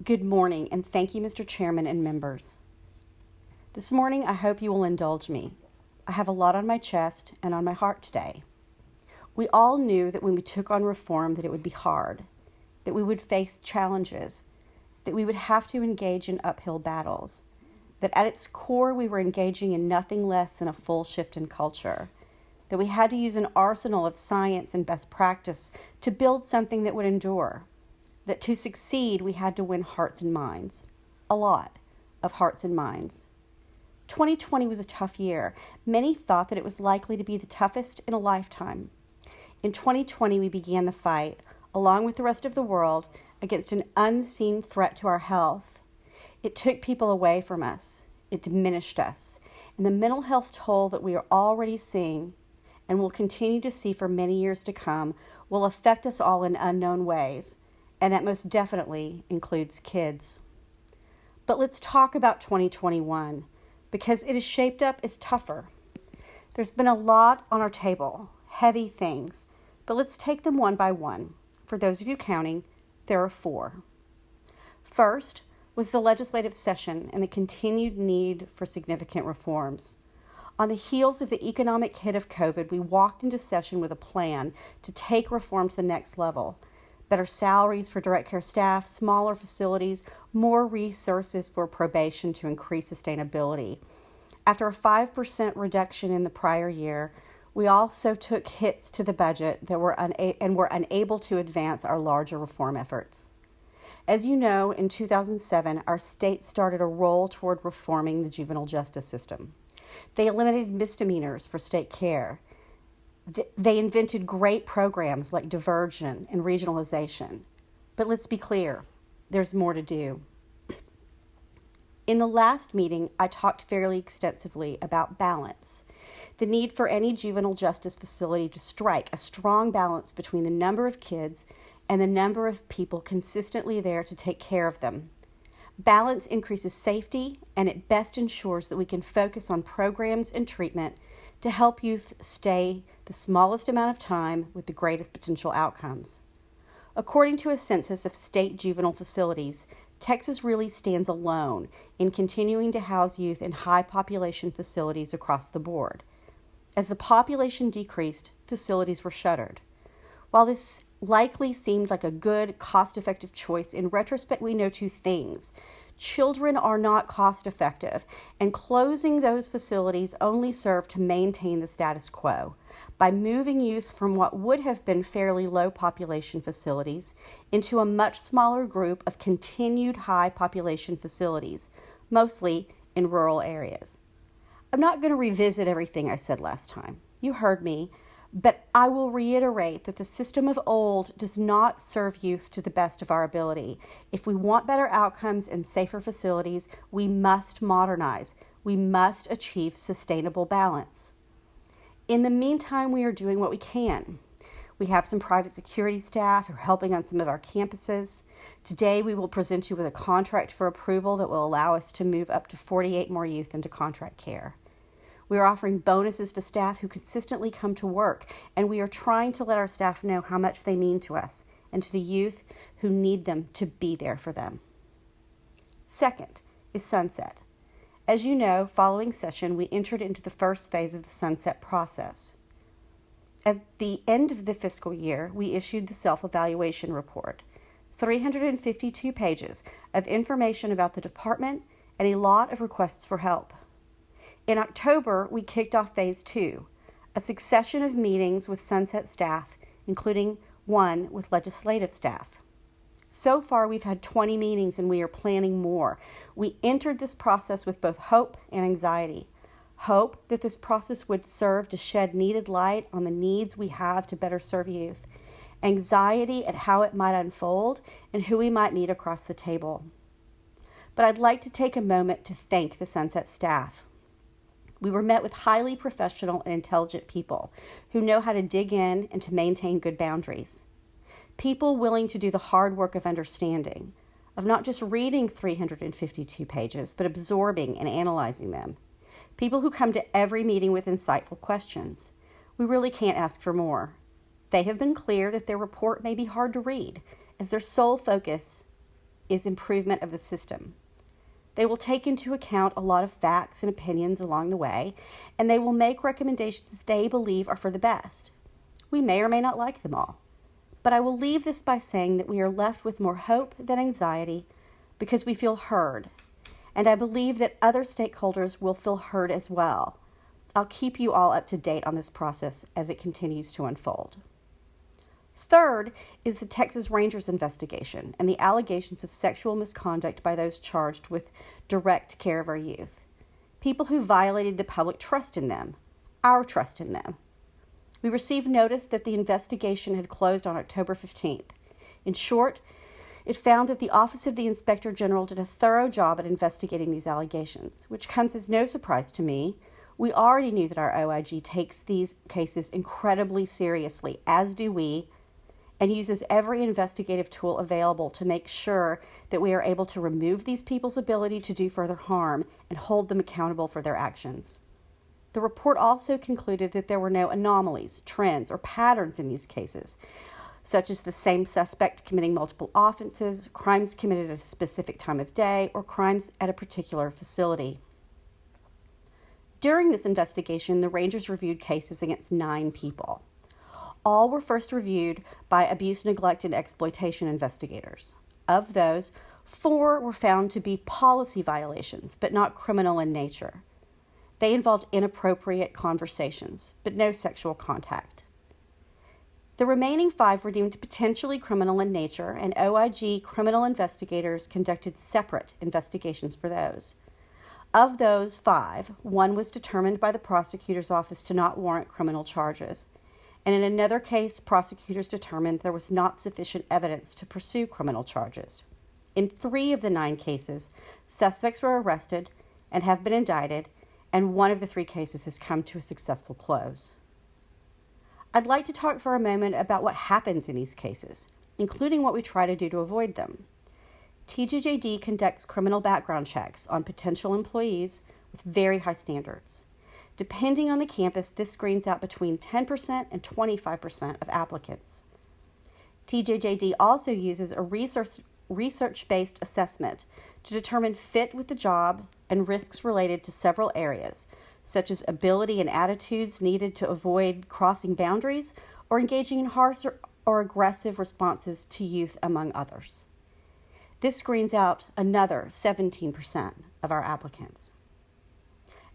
Good morning, and thank you, Mr. Chairman and members. This morning, I hope you will indulge me. I have a lot on my chest and on my heart today. We all knew that when we took on reform that it would be hard, that we would face challenges, that we would have to engage in uphill battles, that at its core we were engaging in nothing less than a full shift in culture, that we had to use an arsenal of science and best practice to build something that would endure, that to succeed we had to win hearts and minds, a lot of hearts and minds. 2020 was a tough year. Many thought that it was likely to be the toughest in a lifetime. In 2020, we began the fight, along with the rest of the world, against an unseen threat to our health. It took people away from us. It diminished us. And the mental health toll that we are already seeing and will continue to see for many years to come will affect us all in unknown ways, and that most definitely includes kids. But let's talk about 2021, because it is shaped up as tougher. There's been a lot on our table, heavy things, but let's take them one by one. For those of you counting, there are 4. First was the legislative session and the continued need for significant reforms. On the heels of the economic hit of COVID, we walked into session with a plan to take reform to the next level. Better salaries for direct care staff, smaller facilities, more resources for probation to increase sustainability. After a 5% reduction in the prior year, we also took hits to the budget that were unable to advance our larger reform efforts. As you know, in 2007, our state started a roll toward reforming the juvenile justice system. They eliminated misdemeanors for state care. They invented great programs like diversion and regionalization. But let's be clear, there's more to do. In the last meeting, I talked fairly extensively about balance, the need for any juvenile justice facility to strike a strong balance between the number of kids and the number of people consistently there to take care of them. Balance increases safety, and it best ensures that we can focus on programs and treatment to help youth stay the smallest amount of time with the greatest potential outcomes. According to a census of state juvenile facilities, Texas really stands alone in continuing to house youth in high population facilities across the board. As the population decreased, facilities were shuttered. While this likely seemed like a good, cost-effective choice, in retrospect we know 2 things. Children are not cost-effective, and closing those facilities only served to maintain the status quo. By moving youth from what would have been fairly low population facilities into a much smaller group of continued high population facilities, mostly in rural areas. I'm not going to revisit everything I said last time. You heard me. But I will reiterate that the system of old does not serve youth to the best of our ability. If we want better outcomes and safer facilities, we must modernize. We must achieve sustainable balance. In the meantime, we are doing what we can. We have some private security staff who are helping on some of our campuses. Today, we will present you with a contract for approval that will allow us to move up to 48 more youth into contract care. We are offering bonuses to staff who consistently come to work, and we are trying to let our staff know how much they mean to us and to the youth who need them to be there for them. Second is sunset. As you know, following session, we entered into the first phase of the sunset process. At the end of the fiscal year, we issued the self-evaluation report, 352 pages of information about the department and a lot of requests for help. In October, we kicked off Phase 2, a succession of meetings with Sunset staff, including one with legislative staff. So far, we've had 20 meetings and we are planning more. We entered this process with both hope and anxiety. Hope that this process would serve to shed needed light on the needs we have to better serve youth. Anxiety at how it might unfold and who we might meet across the table. But I'd like to take a moment to thank the Sunset staff. We were met with highly professional and intelligent people who know how to dig in and to maintain good boundaries. People willing to do the hard work of understanding, of not just reading 352 pages, but absorbing and analyzing them. People who come to every meeting with insightful questions. We really can't ask for more. They have been clear that their report may be hard to read, as their sole focus is improvement of the system. They will take into account a lot of facts and opinions along the way, and they will make recommendations they believe are for the best. We may or may not like them all, but I will leave this by saying that we are left with more hope than anxiety because we feel heard, and I believe that other stakeholders will feel heard as well. I'll keep you all up to date on this process as it continues to unfold. Third is the Texas Rangers investigation and the allegations of sexual misconduct by those charged with direct care of our youth, people who violated the public trust in them, our trust in them. We received notice that the investigation had closed on October 15th. In short, it found that the Office of the Inspector General did a thorough job at investigating these allegations, which comes as no surprise to me. We already knew that our OIG takes these cases incredibly seriously, as do we, and uses every investigative tool available to make sure that we are able to remove these people's ability to do further harm and hold them accountable for their actions. The report also concluded that there were no anomalies, trends, or patterns in these cases, such as the same suspect committing multiple offenses, crimes committed at a specific time of day, or crimes at a particular facility. During this investigation, the Rangers reviewed cases against 9 people. All were first reviewed by abuse, neglect, and exploitation investigators. Of those, 4 were found to be policy violations, but not criminal in nature. They involved inappropriate conversations, but no sexual contact. The remaining 5 were deemed potentially criminal in nature, and OIG criminal investigators conducted separate investigations for those. Of those 5, 1 was determined by the prosecutor's office to not warrant criminal charges, and in another case, prosecutors determined there was not sufficient evidence to pursue criminal charges. In 3 of the 9 cases, suspects were arrested and have been indicted, and 1 of the 3 cases has come to a successful close. I'd like to talk for a moment about what happens in these cases, including what we try to do to avoid them. TJJD conducts criminal background checks on potential employees with very high standards. Depending on the campus, this screens out between 10% and 25% of applicants. TJJD also uses a research-based assessment to determine fit with the job and risks related to several areas, such as ability and attitudes needed to avoid crossing boundaries or engaging in harsh or aggressive responses to youth, among others. This screens out another 17% of our applicants.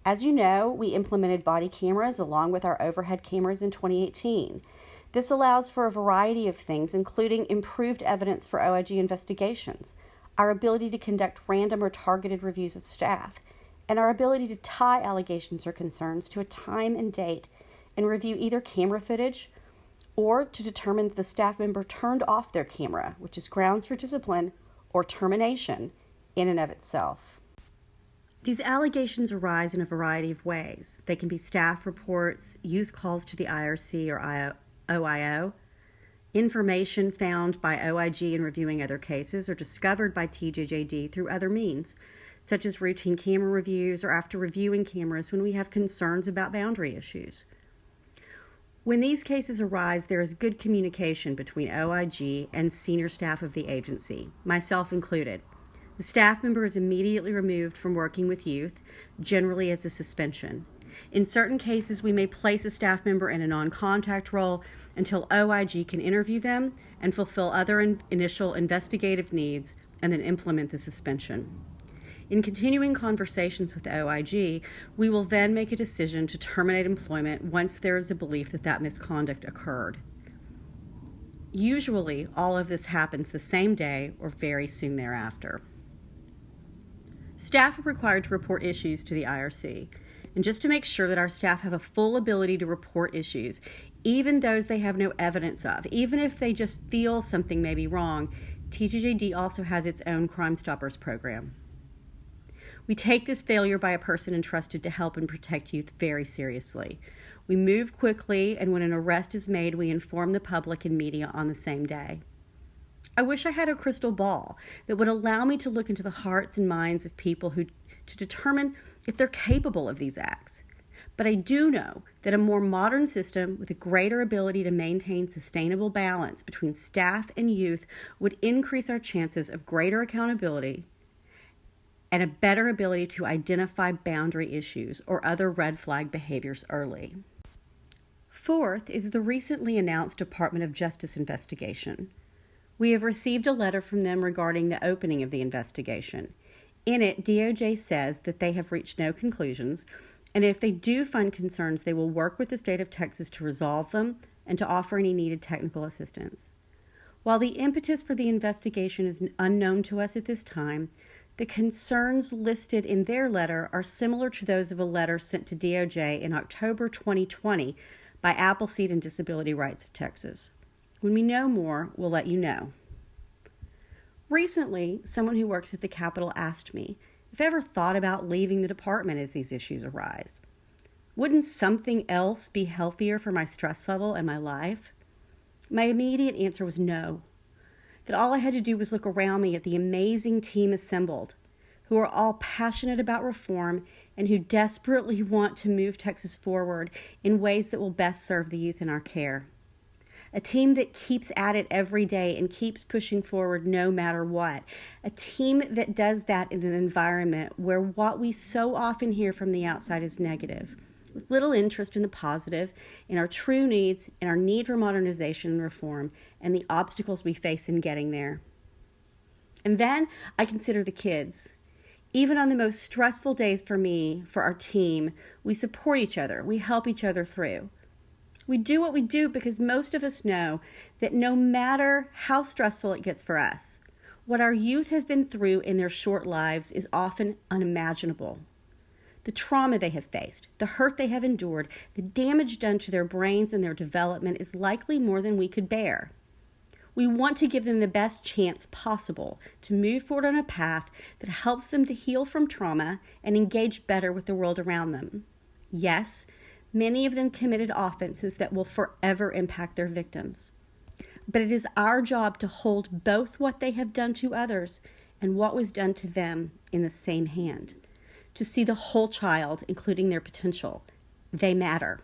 As you know, we implemented body cameras along with our overhead cameras in 2018. This allows for a variety of things, including improved evidence for OIG investigations, our ability to conduct random or targeted reviews of staff, and our ability to tie allegations or concerns to a time and date and review either camera footage or to determine that the staff member turned off their camera, which is grounds for discipline or termination in and of itself. These allegations arise in a variety of ways. They can be staff reports, youth calls to the IRC or OIO, information found by OIG in reviewing other cases, or discovered by TJJD through other means, such as routine camera reviews or after reviewing cameras when we have concerns about boundary issues. When these cases arise, there is good communication between OIG and senior staff of the agency, myself included. The staff member is immediately removed from working with youth, generally as a suspension. In certain cases, we may place a staff member in a non-contact role until OIG can interview them and fulfill other initial investigative needs and then implement the suspension. In continuing conversations with OIG, we will then make a decision to terminate employment once there is a belief that that misconduct occurred. Usually, all of this happens the same day or very soon thereafter. Staff are required to report issues to the IRC, and just to make sure that our staff have a full ability to report issues, even those they have no evidence of, even if they just feel something may be wrong, TJJD also has its own Crime Stoppers program. We take this failure by a person entrusted to help and protect youth very seriously. We move quickly, and when an arrest is made, we inform the public and media on the same day. I wish I had a crystal ball that would allow me to look into the hearts and minds of people to determine if they're capable of these acts. But I do know that a more modern system with a greater ability to maintain sustainable balance between staff and youth would increase our chances of greater accountability and a better ability to identify boundary issues or other red flag behaviors early. Fourth is the recently announced Department of Justice investigation. We have received a letter from them regarding the opening of the investigation. In it, DOJ says that they have reached no conclusions, and if they do find concerns, they will work with the state of Texas to resolve them and to offer any needed technical assistance. While the impetus for the investigation is unknown to us at this time, the concerns listed in their letter are similar to those of a letter sent to DOJ in October 2020 by Appleseed and Disability Rights of Texas. When we know more, we'll let you know. Recently, someone who works at the Capitol asked me if I ever thought about leaving the department as these issues arise. Wouldn't something else be healthier for my stress level and my life? My immediate answer was no. That all I had to do was look around me at the amazing team assembled, who are all passionate about reform and who desperately want to move Texas forward in ways that will best serve the youth in our care. A team that keeps at it every day and keeps pushing forward no matter what. A team that does that in an environment where what we so often hear from the outside is negative, with little interest in the positive, in our true needs, in our need for modernization and reform, and the obstacles we face in getting there. And then I consider the kids. Even on the most stressful days for me, for our team, we support each other. We help each other through. We do what we do because most of us know that no matter how stressful it gets for us, what our youth have been through in their short lives is often unimaginable. The trauma they have faced, the hurt they have endured, the damage done to their brains and their development is likely more than we could bear. We want to give them the best chance possible to move forward on a path that helps them to heal from trauma and engage better with the world around them. Yes, many of them committed offenses that will forever impact their victims. But it is our job to hold both what they have done to others and what was done to them in the same hand. To see the whole child, including their potential. They matter.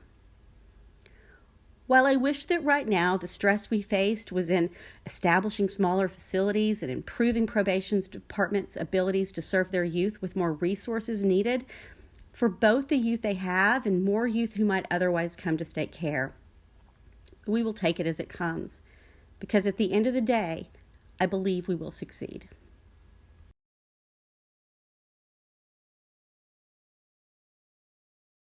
While I wish that right now the stress we faced was in establishing smaller facilities and improving probation department's abilities to serve their youth with more resources needed, for both the youth they have and more youth who might otherwise come to state care. We will take it as it comes, because at the end of the day, I believe we will succeed.